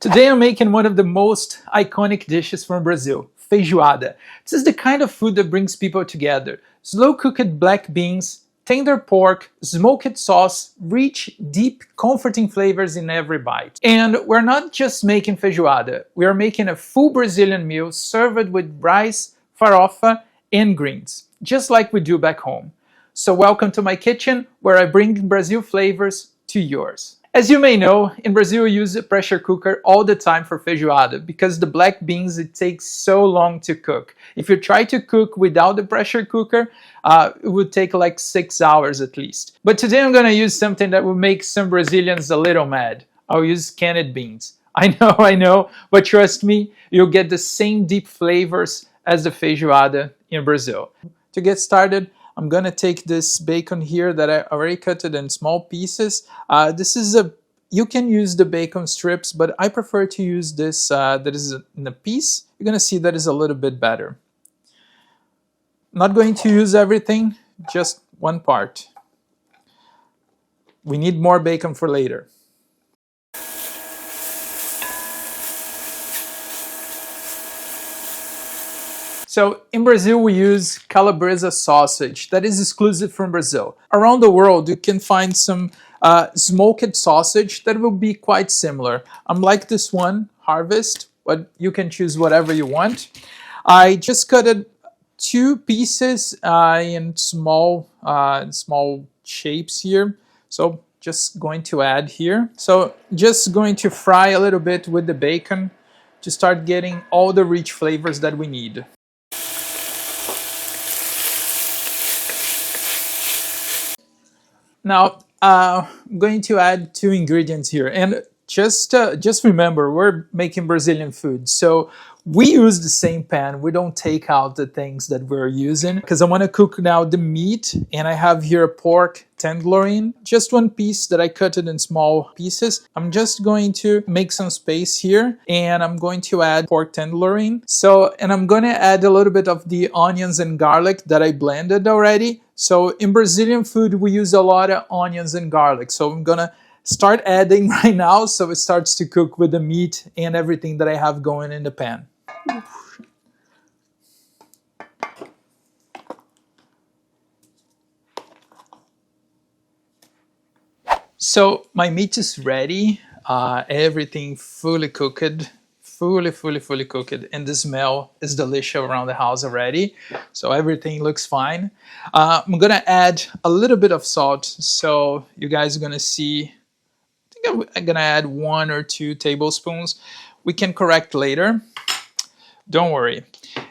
Today I'm making one of the most iconic dishes from Brazil, feijoada. This is the kind of food that brings people together. Slow-cooked black beans, tender pork, smoked sauce, rich, deep, comforting flavors in every bite. And we're not just making feijoada, we are making a full Brazilian meal served with rice, farofa, and greens, just like we do back home. So welcome to my kitchen, where I bring Brazil flavors to yours. As you may know, in Brazil we use a pressure cooker all the time for feijoada because the black beans, it takes so long to cook. If you try to cook without the pressure cooker, it would take like 6 hours at least. But today I'm going to use something that will make some Brazilians a little mad. I'll use canned beans. I know, but trust me, you'll get the same deep flavors as the feijoada in Brazil. To get started, I'm gonna take this bacon here that I already cut it in small pieces. You can use the bacon strips, but I prefer to use this that is in a piece. You're gonna see that is a little bit better. Not going to use everything, just one part. We need more bacon for later. So in Brazil, we use calabresa sausage that is exclusive from Brazil. Around the world, you can find some smoked sausage that will be quite similar. Like this one, Harvest, but you can choose whatever you want. I just cut it 2 pieces in small shapes here. So just going to add here. So just going to fry a little bit with the bacon to start getting all the rich flavors that we need. Now, I'm going to add 2 ingredients here, and just remember, we're making Brazilian food, so we use the same pan. We don't take out the things that we're using, because I want to cook now the meat, and I have here a pork tenderloin, just 1 piece that I cut it in small pieces. I'm just going to make some space here, and I'm going to add pork tenderloin. And I'm going to add a little bit of the onions and garlic that I blended already. So in Brazilian food, we use a lot of onions and garlic. So I'm gonna start adding right now so it starts to cook with the meat and everything that I have going in the pan. So my meat is ready, everything fully cooked. Fully cooked, and the smell is delicious around the house already, so everything looks fine. I'm gonna add a little bit of salt, so you guys are gonna see. I think I'm gonna add 1 or 2 tablespoons. We can correct later, don't worry.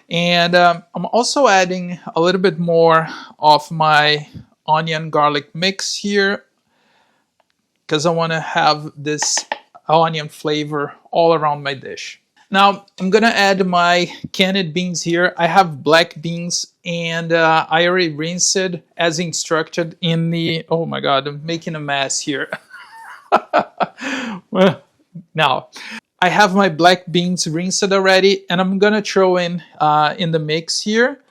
And I'm also adding a little bit more of my onion garlic mix here because I want to have this onion flavor all around my dish. Now I'm gonna add my canned beans here. I have black beans, and I already rinsed it as instructed in the, oh my god, I'm making a mess here. Well, now I have my black beans rinsed already, and I'm gonna throw in the mix here.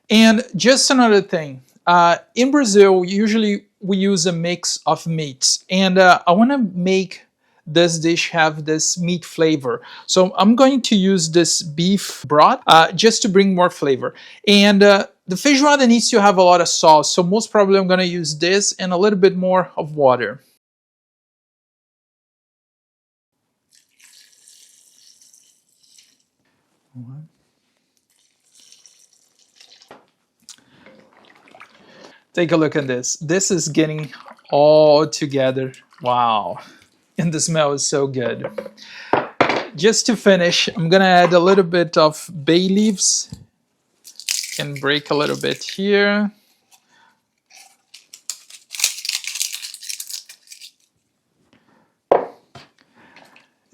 And just another thing, in Brazil, usually we use a mix of meats, and I want to make this dish have this meat flavor. So I'm going to use this beef broth just to bring more flavor. And the feijoada needs to have a lot of sauce, so most probably I'm going to use this and a little bit more of water. Take a look at this. This is getting all together. Wow. And the smell is so good. Just to finish, I'm gonna add a little bit of bay leaves and break a little bit here.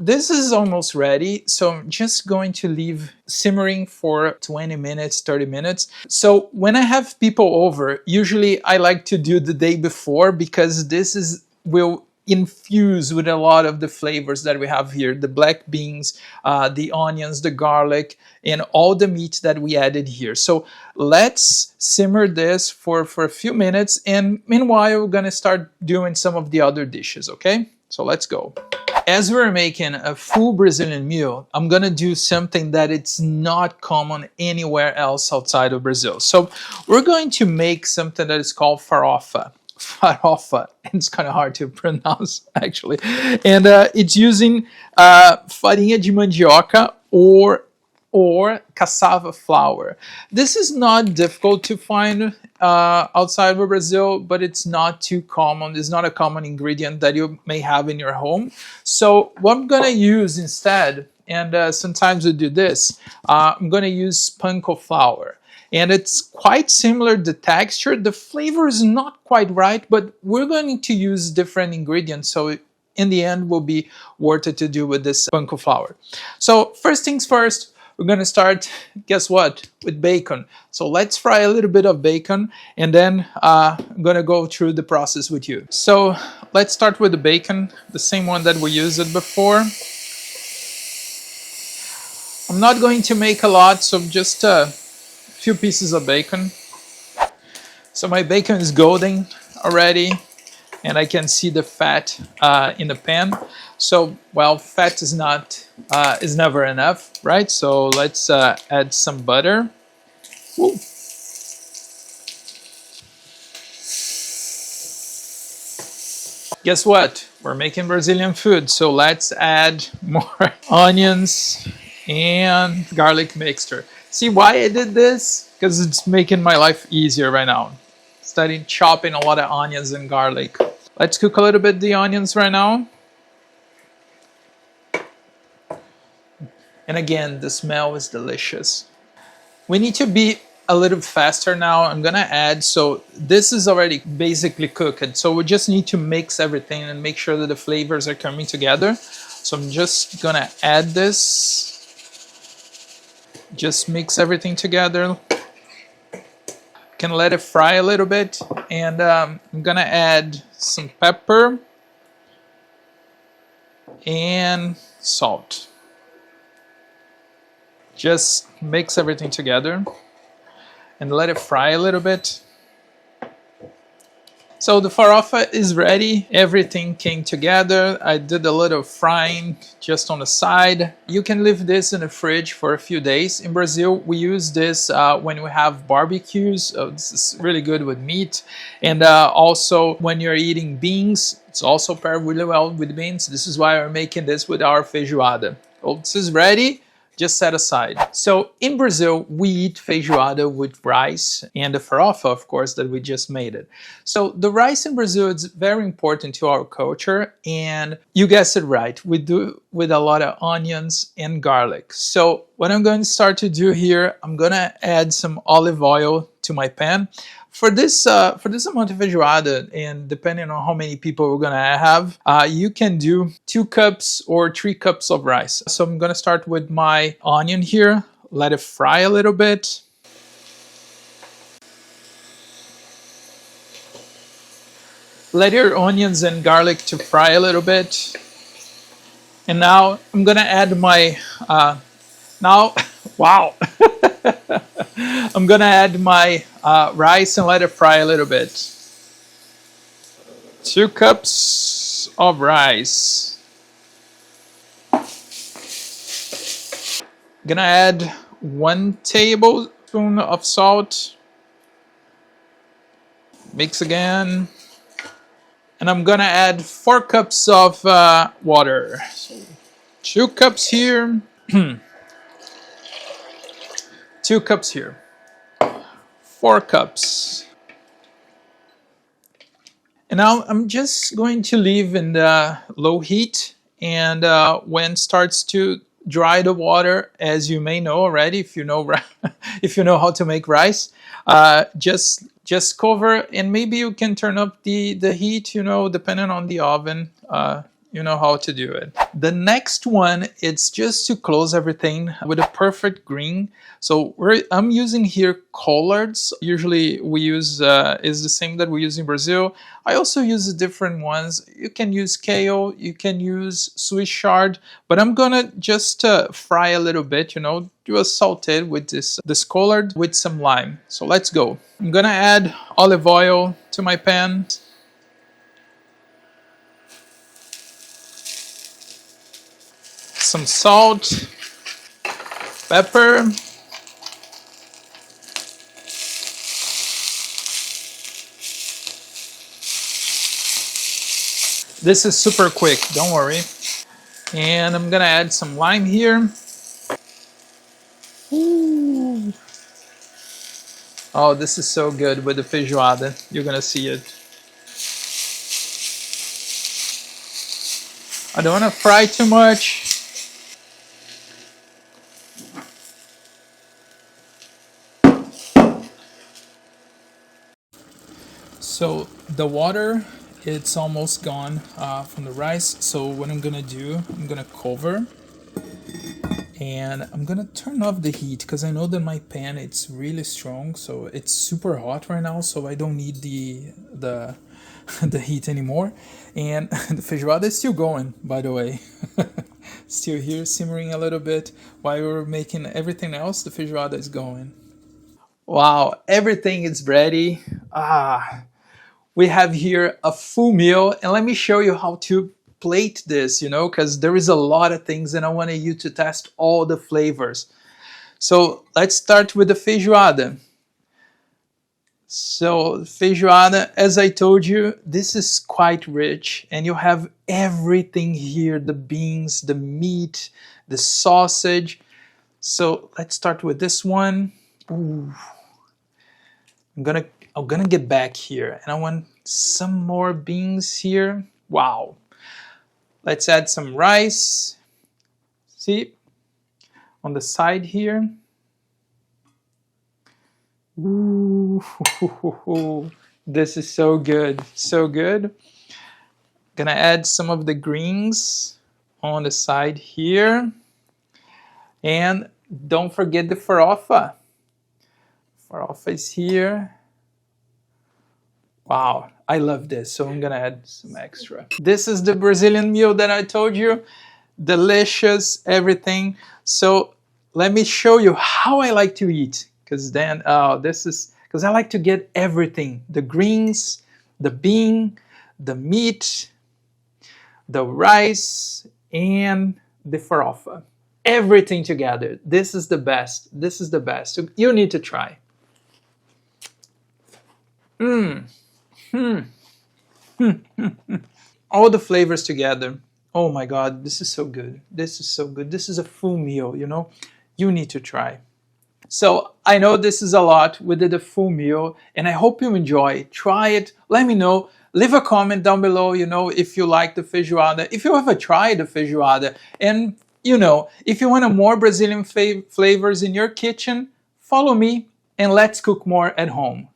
This is almost ready, so I'm just going to leave simmering for 20 minutes, 30 minutes. So when I have people over, usually I like to do the day before because this will infused with a lot of the flavors that we have here, the black beans, the onions, the garlic, and all the meat that we added here. So let's simmer this for a few minutes, and meanwhile we're going to start doing some of the other dishes. Okay, so let's go. As we're making a full Brazilian meal, I'm gonna do something that it's not common anywhere else outside of Brazil. So we're going to make something that is called FAROFA. FAROFA, it's kind of hard to pronounce actually. And it's using farinha de mandioca or cassava flour. This is not difficult to find outside of Brazil, but it's not too common. It's not a common ingredient that you may have in your home. So what I'm gonna use instead, and sometimes we do this, I'm gonna use panko flour. And it's quite similar, the texture. The flavor is not quite right, but we're going to use different ingredients, so in the end will be worth it to do with this panko flour. So first things first, we're going to start, guess what, with bacon. So let's fry a little bit of bacon, and then I'm going to go through the process with you. So let's start with the bacon, the same one that we used it before. I'm not going to make a lot, so just a few pieces of bacon. So my bacon is golden already, and I can see the fat in the pan. So, well, fat is never enough, right? So let's add some butter. Woo. Guess what? We're making Brazilian food, so let's add more onions and garlic mixture. See why I did this? Because it's making my life easier right now. Starting chopping a lot of onions and garlic. Let's cook a little bit the onions right now. And again, the smell is delicious. We need to be a little faster now. I'm gonna add, so this is already basically cooked. So we just need to mix everything and make sure that the flavors are coming together. So I'm just gonna add this. Just mix everything together. Can let it fry a little bit, and I'm gonna add some pepper and salt. Just mix everything together and let it fry a little bit. So the farofa is ready. Everything came together. I did a little frying just on the side. You can leave this in the fridge for a few days. In Brazil, we use this when we have barbecues. This is really good with meat. And also when you're eating beans, it's also paired really well with beans. This is why we're making this with our feijoada. So this is ready. Just set aside. So in Brazil, we eat feijoada with rice and the farofa, of course, that we just made it. So the rice in Brazil is very important to our culture, and you guessed it right, we do with a lot of onions and garlic. So what I'm going to start to do here, I'm gonna add some olive oil to my pan. For this amount of feijoada, and depending on how many people we're gonna have, you can do 2 cups or 3 cups of rice. So I'm gonna start with my onion here, let it fry a little bit. Let your onions and garlic to fry a little bit. And now I'm gonna add my, wow. I'm gonna add my rice and let it fry a little bit. 2 cups of rice. Gonna add 1 tablespoon of salt. Mix again. And I'm gonna add 4 cups of water. So 2 cups here. 2 cups here. 4 cups. And now I'm just going to leave in the low heat, and when it starts to dry the water, as you may know already, if you know if you know how to make rice, just cover, and maybe you can turn up the heat, you know, depending on the oven. you know how to do it. The next one, it's just to close everything with a perfect green. So I'm using here collards. Usually we use is the same that we use in Brazil. I also use different ones. You can use kale, you can use Swiss chard, but I'm gonna just fry a little bit, you know, do a sautéed with this collard with some lime. So let's go. I'm gonna add olive oil to my pan. Some salt, pepper, this is super quick, don't worry. And I'm gonna add some lime here. Ooh. Oh, this is so good with the feijoada. You're gonna see it. I don't want to fry too much. So the water, it's almost gone from the rice. So what I'm gonna do, I'm gonna cover and I'm gonna turn off the heat because I know that my pan, it's really strong, so it's super hot right now, so I don't need the the heat anymore. And the feijoada is still going, by the way. Still here simmering a little bit while we're making everything else. The feijoada is going. Wow, everything is ready. We have here a full meal, and let me show you how to plate this, you know, because there is a lot of things and I wanted you to test all the flavors. So let's start with the feijoada. So feijoada, as I told you, this is quite rich and you have everything here, the beans, the meat, the sausage. So let's start with this one. Ooh. I'm gonna get back here and I want some more beans here. Wow. Let's add some rice. See, on the side here. Ooh, this is so good, so good. Gonna add some of the greens on the side here. And don't forget the farofa. Farofa is here. Wow, I love this, so I'm gonna add some extra. This is the Brazilian meal that I told you. Delicious, everything. So let me show you how I like to eat. Because then, this is, because I like to get everything. The greens, the bean, the meat, the rice, and the farofa. Everything together. This is the best. This is the best. So you need to try. All the flavors together. Oh my God, this is so good. This is so good. This is a full meal, you know. You need to try. So I know this is a lot. We did a full meal and I hope you enjoy. Try it. Let me know. Leave a comment down below, you know, if you like the feijoada, if you ever tried the feijoada, and you know, if you want more Brazilian flavors in your kitchen, follow me and let's cook more at home.